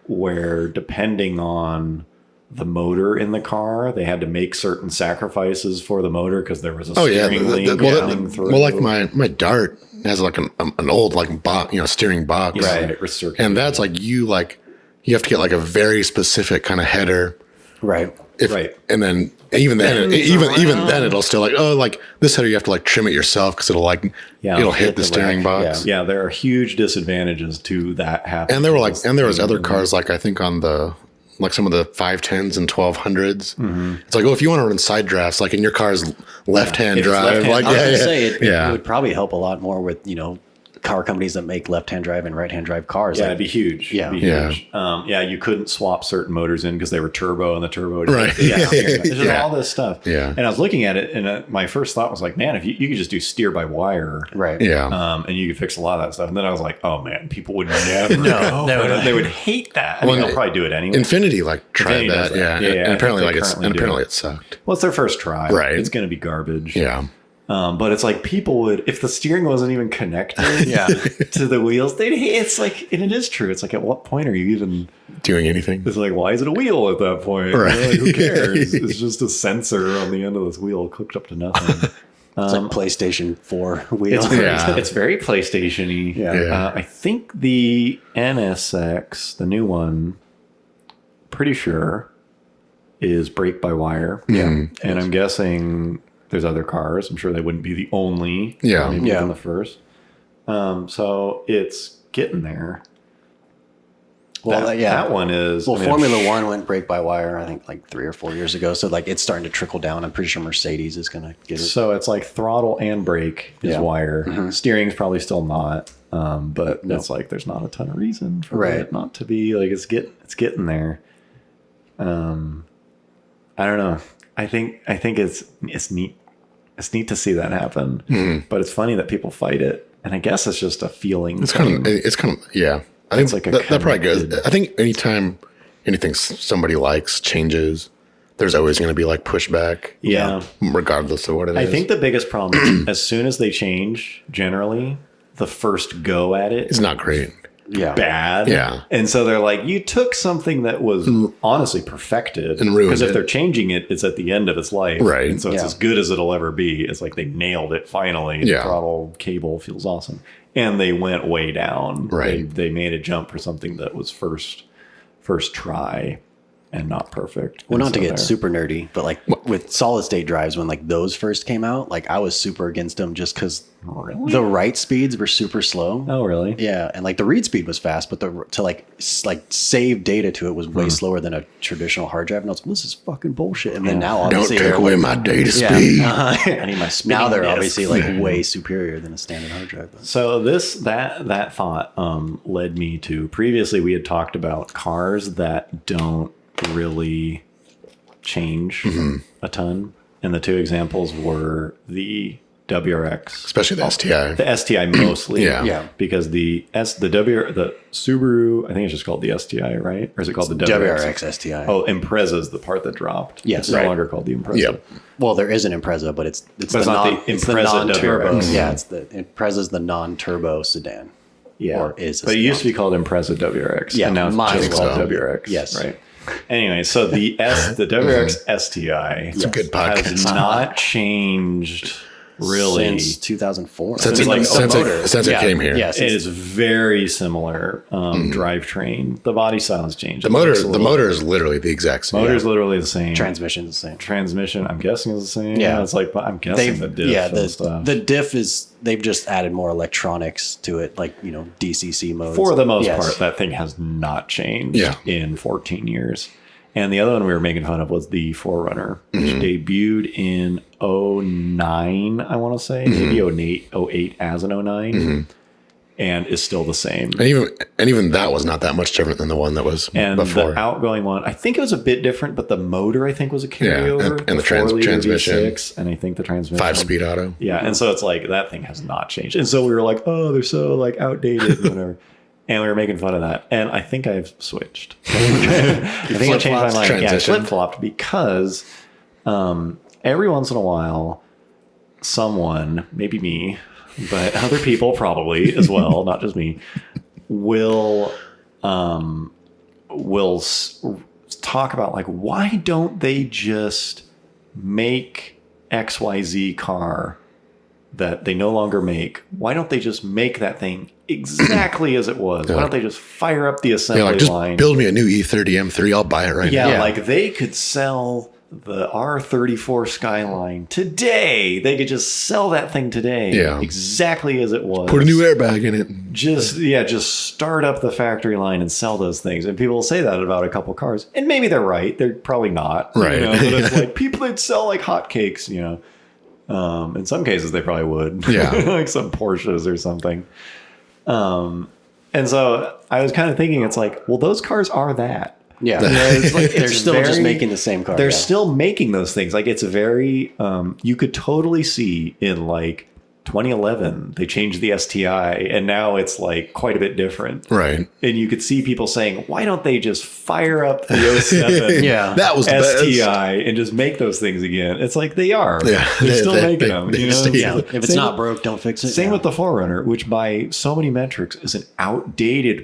where depending on the motor in the car, they had to make certain sacrifices for the motor because there was a steering link running through. Well, like my Dart has like an old like box, steering box. Right. And that's like you have to get like a very specific kind of header Right. And then even then, even then, it'll still like, oh, like this header, you have to like trim it yourself because it'll like, it'll hit the steering box. Yeah, there are huge disadvantages to that happening. And there were like, and there was other cars, like I think on the, like some of the 510s and 1200s. It's like, oh, if you want to run side drafts, like in your car's left-hand drive, like, I was gonna say it would probably help a lot more with, car companies that make left-hand drive and right-hand drive cars. Yeah, it'd be huge. Yeah. It'd be huge. You couldn't swap certain motors in because they were turbo and the turbo. Right. There's just all this stuff. Yeah. And I was looking at it and my first thought was like, man, if you could just do steer by wire. Right. Yeah. And you could fix a lot of that stuff. And then I was like, oh man, people would never go. They would hate that. I mean, they'll probably do it anyway. Infinity tried that. Yeah. And apparently it sucked. Well, it's their first try. Right. It's going to be garbage. Yeah. But it's like people would, if the steering wasn't even connected to the wheels, they'd hate. It's like, and it is true. It's like, at what point are you even doing anything? It's like, why is it a wheel at that point? Right. Like, who cares? It's just a sensor on the end of this wheel hooked up to nothing. It's like PlayStation 4 wheel. It's very PlayStation-y. Yeah. I think the NSX, the new one, pretty sure is brake by wire. Yeah. And I'm guessing there's other cars. I'm sure they wouldn't be the only. Yeah. Maybe even the first. So it's getting there. Well, that one is. Well, Formula One went brake by wire, I think, like 3 or 4 years ago. So like it's starting to trickle down. I'm pretty sure Mercedes is going to get it. So it's like throttle and brake is wire. Steering's probably still not. But it's like there's not a ton of reason for it not to be. Like it's getting there. I don't know. I think it's neat. It's neat to see that happen, but it's funny that people fight it, and I guess it's just a feeling. It's kind of yeah. I think like that probably goes. I think anytime anything somebody likes changes, there's always going to be like pushback. Yeah, regardless of what it is. I think the biggest problem is as soon as they change, generally the first go at it is not great. Bad. Yeah. And so they're like, you took something that was honestly perfected and ruined because if it. they're changing it, it's at the end of its life. Right. And so it's as good as it'll ever be. It's like they nailed it finally. The throttle cable feels awesome. And they went way down. Right. They made a jump for something that was first try and not perfect. Well, not to get super nerdy, but like with solid state drives, when like those first came out, like I was super against them just because the write speeds were super slow. Oh, really? Yeah, and like the read speed was fast, but to save data to it was way slower than a traditional hard drive. And I was like, this is fucking bullshit. And then now obviously don't take away my data speed. I need my spinning now they're disk. obviously like way superior than a standard hard drive. But. So that thought led me to previously we had talked about cars that don't really change a ton, and the two examples were the WRX, especially the STI. The STI mostly, because the Subaru, I think it's just called the STI, right? Or is it called the WRX STI? Oh, Impreza is the part that dropped. Yes, it's no longer called the Impreza. Yep. Well, there is an Impreza, but it's not the Impreza non-turbo. WRX. Yeah, it's the Impreza's the non-turbo sedan. Yeah, or is but it used to be called Impreza WRX. Yeah, and now it's just called WRX. Yes, right. Anyway, so the WRX STI It's a good podcast. has not changed really since 2004. Since it came here. Yes, it is very similar drivetrain. The body style has changed. The motor is literally the exact same. Motor is literally the same. Transmission's the same. Transmission, I'm guessing, is the same. Yeah, it's like I'm guessing the diff. and stuff. The diff is they've just added more electronics to it, like DCC modes. For the most part, that thing has not changed in 14 years. And the other one we were making fun of was the 4Runner, which debuted in 09, I want to say, maybe 08 as an 09, and is still the same. And even that was not that much different than the one that was before. The outgoing one, I think it was a bit different, but the motor I think was a carryover. And the transmission, V6, and I think the transmission 5-speed auto. Yeah, and so it's like that thing has not changed. And so we were like, oh, they're so like outdated, and whatever. And we were making fun of that. And I think I've switched. I think I changed my mind. Yeah, I flip-flopped because every once in a while, someone, maybe me, but other people probably as well, not just me, will talk about like, why don't they just make XYZ car that they no longer make, why don't they just make that thing exactly as it was? Why don't they just fire up the assembly Yeah, like just line? build me a new E30 M3. I'll buy it right now. Yeah, like they could sell the R34 Skyline today. They could just sell that thing today, exactly as it was. Put a new airbag in it. Just start up the factory line and sell those things. And people will say that about a couple cars, and maybe they're right. They're probably not, right? But it's like people that sell like hotcakes, in some cases they probably would, like some Porsches or something. And so I was kind of thinking, it's like, well, those cars are that. Yeah, they're still just making the same car. They're still making those things. Like it's very, you could totally see in like 2011, they changed the STI and now it's like quite a bit different. Right. And you could see people saying, why don't they just fire up the 07 that was the STI and just make those things again? It's like they are. Yeah. They're still making them. If it's not broke, don't fix it. Same with the 4Runner, which by so many metrics is an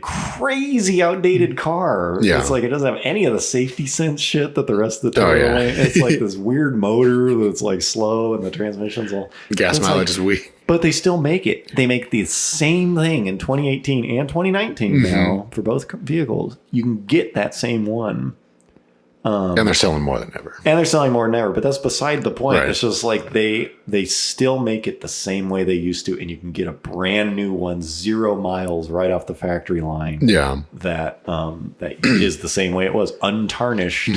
crazy outdated car. Yeah. It's like it doesn't have any of the safety sense shit that the rest of the Toyota lane. It's like this weird motor that's like slow and the transmission's all... Gas mileage is weak. But they still make it. They make the same thing in 2018 and 2019 now for both vehicles. You can get that same one. And they're selling more than ever. But that's beside the point. Right. It's just like they still make it the same way they used to, and you can get a brand new one, 0 miles right off the factory line. Yeah. That is the same way it was, untarnished.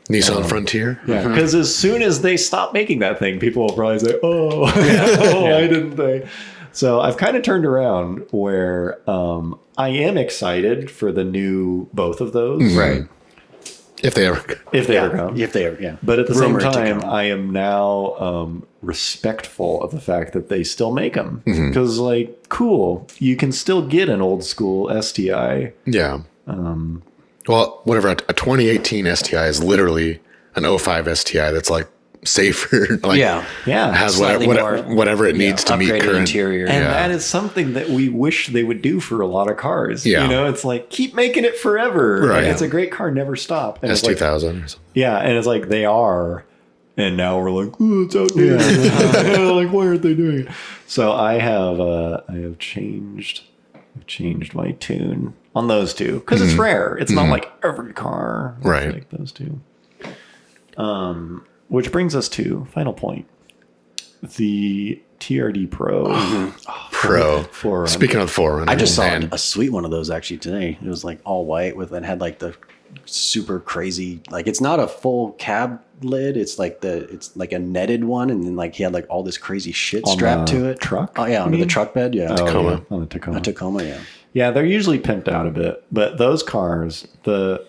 Nissan Frontier. Yeah, because as soon as they stop making that thing, people will probably say, why didn't they? So I've kind of turned around where I am excited for both of those. Right. If they ever come. But at the same time, I am now respectful of the fact that they still make them. Because, like, cool, you can still get an old school STI. Yeah. Well, whatever. A 2018 STI is literally an 05 STI that's like safer. Like, has whatever it needs to meet current interior. And that is something that we wish they would do for a lot of cars. Yeah. It's like, keep making it forever. Right. Like, it's a great car, never stop. And S2000 or something. Yeah, and it's like they are. And now we're like, oh, it's outdated. Like, why aren't they doing it? So I have changed my tune on those two because it's rare. It's not like every car, right? Like those two. Which brings us to final point: the TRD Pro. Pro. Speaking of 4Runner, I just saw a sweet one of those actually today. It was like all white with had like the super crazy, like it's not a full cab lid. It's like a netted one, and then like he had like all this crazy shit strapped to it. Truck? Oh yeah, under the truck bed. Yeah, Tacoma. On the Tacoma. A Tacoma. Yeah. Yeah, they're usually pimped out a bit, but those cars, the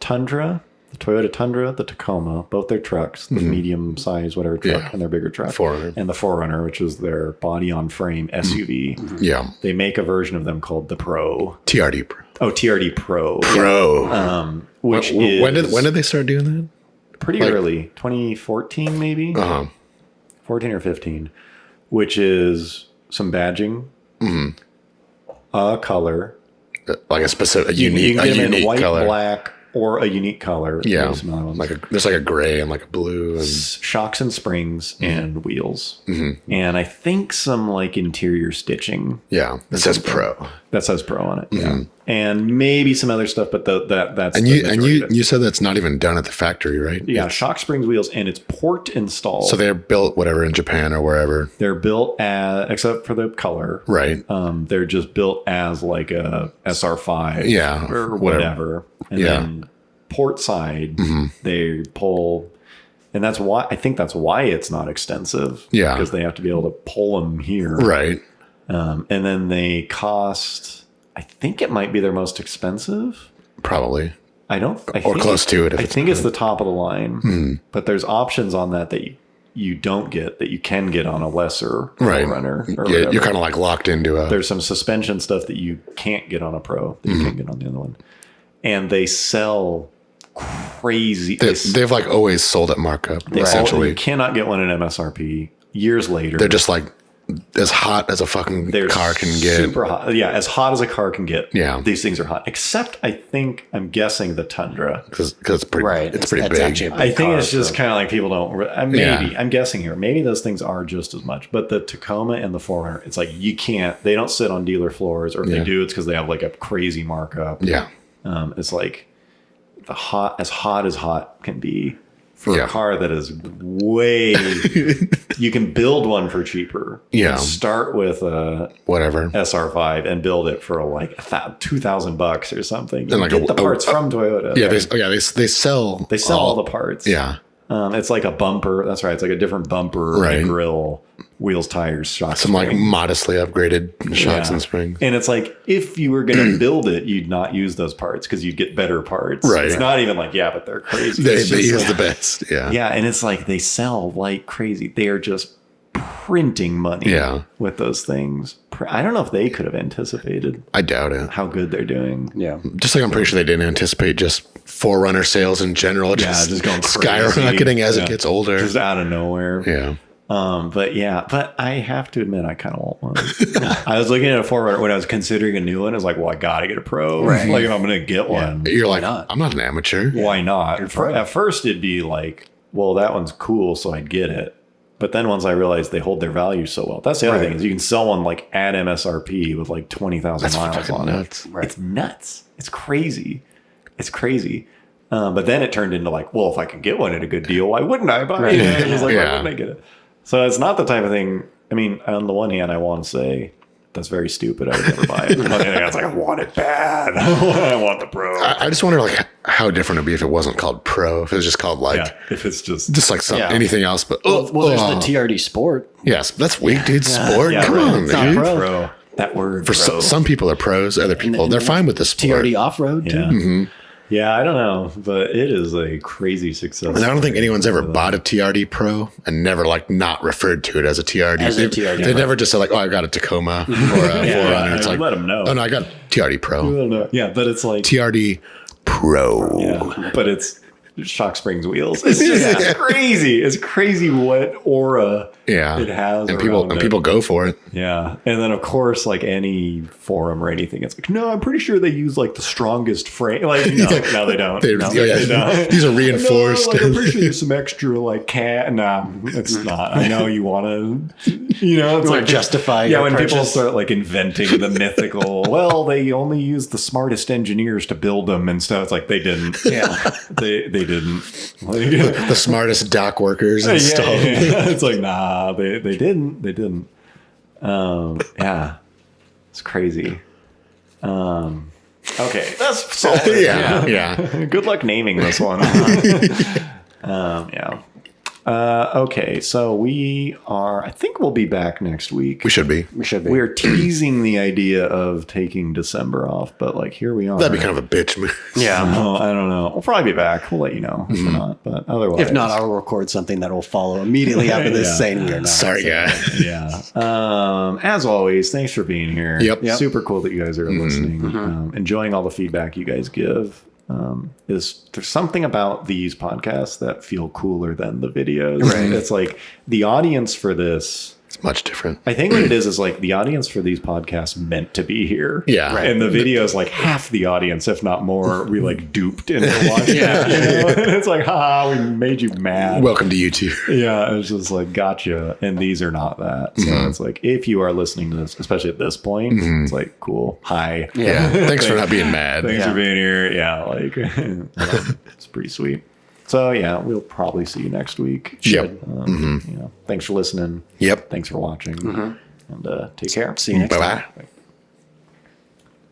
Tundra, the Toyota Tundra, the Tacoma, both their trucks, the medium size whatever truck and their bigger truck, 4Runner. And the 4Runner, which is their body on frame SUV. Yeah, they make a version of them called the Pro. TRD Pro. Oh, TRD Pro. Which is when did they start doing that? Pretty early, 2014 maybe. 14 or 15, which is some badging. A color, like a specific, unique white, color, black, or a unique color. Yeah, there's like a gray and like a blue, and shocks and springs and wheels, and I think some like interior stitching. Yeah, that says Pro. That says Pro on it. Yeah, and maybe some other stuff, but that's and you said that's not even done at the factory, right? Yeah, shock springs, wheels, and it's port installed. So they're built whatever in Japan or wherever. They're built as, except for the color, right? They're just built as like a SR5, or whatever. And then port side, they pull, and that's why I think that's why it's not extensive. Yeah, because they have to be able to pull them here, right? And then they cost. I think it might be their most expensive. Probably. Or close to it. I think it's the top of the line. But there's options on that you don't get that you can get on a lesser runner. Yeah, you're kind of like locked into a. There's some suspension stuff that you can't get on a Pro that you can't get on the other one. And they sell crazy. They've like always sold at markup. Essentially, you cannot get one at MSRP. Years later, they're just like as hot as a fucking They're car can get. super hot. Yeah, as hot as a car can get. Yeah. These things are hot. Except I'm guessing the Tundra. Because it's pretty, Right. it's pretty That's big. actually a big I think car, it's just so- kind of like people don't. Maybe Yeah. I'm guessing here. Maybe those things are just as much. But the Tacoma and the 4Runner, it's like you can't. They don't sit on dealer floors, or if Yeah. they do, it's because they have like a crazy markup. Yeah. It's like as hot can be for Yeah. a car that is way. You can build one for cheaper. You Yeah. can start with a Whatever. SR5 and build it for like $2,000 or something. You And like get the parts from Toyota. Yeah, they sell. They sell all the parts. Yeah. It's like a bumper. That's right. It's like a different bumper, Right. and grill, wheels, tires, shocks. Some like modestly upgraded shocks and springs. And it's like, if you were going to build it, you'd not use those parts because you'd get better parts. Right. It's not even like, but they're crazy. They It's just use like- the best. Yeah. Yeah. And it's like they sell like crazy. They are just printing money Yeah. with those things. I don't know if they could have anticipated I doubt it. how good they're doing. Yeah. Just like I'm pretty sure they didn't anticipate just 4Runner sales in general just going skyrocketing as it gets older. Just out of nowhere. Yeah. But I have to admit, I kind of want one. I was looking at a 4Runner when I was considering a new one. I was like, well, I got to get a Pro. Right. Like, if I'm going to get one, You're like, not? I'm not an amateur. why not? pro. At first, it'd be like, well, that one's cool, so I'd get it. But then once I realized they hold their value so well, that's the other Right. thing is you can sell one like at MSRP with like 20,000 That's miles fucking on nuts. it. Right. It's nuts. It's crazy. It's crazy. But then it turned into like, well, if I can get one at a good deal, why wouldn't I buy it? It was like, why Yeah. wouldn't I get it? So it's not the type of thing. I mean, on the one hand, I want to say that's very stupid. I would never buy it. On the other hand, I was like, I want it bad. I want the Pro. I just wonder like how different it'd be if it wasn't called Pro, if it was just called like Yeah, if it's just like some Yeah. anything else. But Well, there's the TRD Sport. yes, that's weak, dude. Sport. yeah, Come right. on, It's not dude. pro. That word For Pro. some people are pros, other people they're fine with the sport. TRD Off Road too. Yeah. Yeah, I don't know, but it is a crazy success. And I don't think anyone's ever bought a TRD Pro and never like not referred to it as a TRD. As a They- TRD They Pro. never just said like, oh, I got a Tacoma or a 4Runner. It's I like, let 'em know. oh no, I got a TRD I Pro. don't know. Yeah, but it's like TRD Pro. yeah, but it's shock springs wheels. It's just crazy. It's crazy what aura Yeah. it has. And people around and it. people go for it. Yeah, and then of course, like any forum or anything, it's like, no, I'm pretty sure they use like the strongest frame. Like, no, no, they don't. They- No, yeah, they don't. these are reinforced. No, like, I'm pretty sure there's some extra like cat. Nah, it's not. I know you want to, it's wanna like justify Yeah, your when people purchase. start like inventing the mythical. Well, they only use the smartest engineers to build them and stuff. It's like they didn't. Yeah. they didn't. Like, The smartest dock workers installed. yeah. It's like, nah, they didn't. They didn't. Yeah. It's crazy. Okay. That's solid. Yeah. Good luck naming this one. Yeah. Okay. So I think we'll be back next week. We should be. We should be. We're teasing the idea of taking December off, but like here we are. That'd be kind of a bitch move. yeah. Oh, I don't know. We'll probably be back. We'll let you know if we're not, but otherwise. If not, I'll record something that will follow immediately after this Yeah. saying we are not. Sorry, guys. Yeah. As always, thanks for being here. Yep. Super cool that you guys are listening. Enjoying all the feedback you guys give. There's something about these podcasts that feel cooler than the videos. Right. It's like the audience for this. It's much different. I think what it is like the audience for these podcasts meant to be here. Yeah. Right. And the videos, like half the audience, if not more, we like duped into watching. Yeah. And it's like, we made you mad. Welcome to YouTube. Yeah, it's just like, gotcha. And these are not that. So it's like, if you are listening to this, especially at this point, it's like, cool. Hi. Yeah. Thanks for not being mad. Thanks Yeah. for being here. Yeah, like, it's pretty sweet. So, yeah, we'll probably see you next week. Yep. Thanks for listening. Yep. Thanks for watching. And take care. See you next time. Bye-bye. Bye.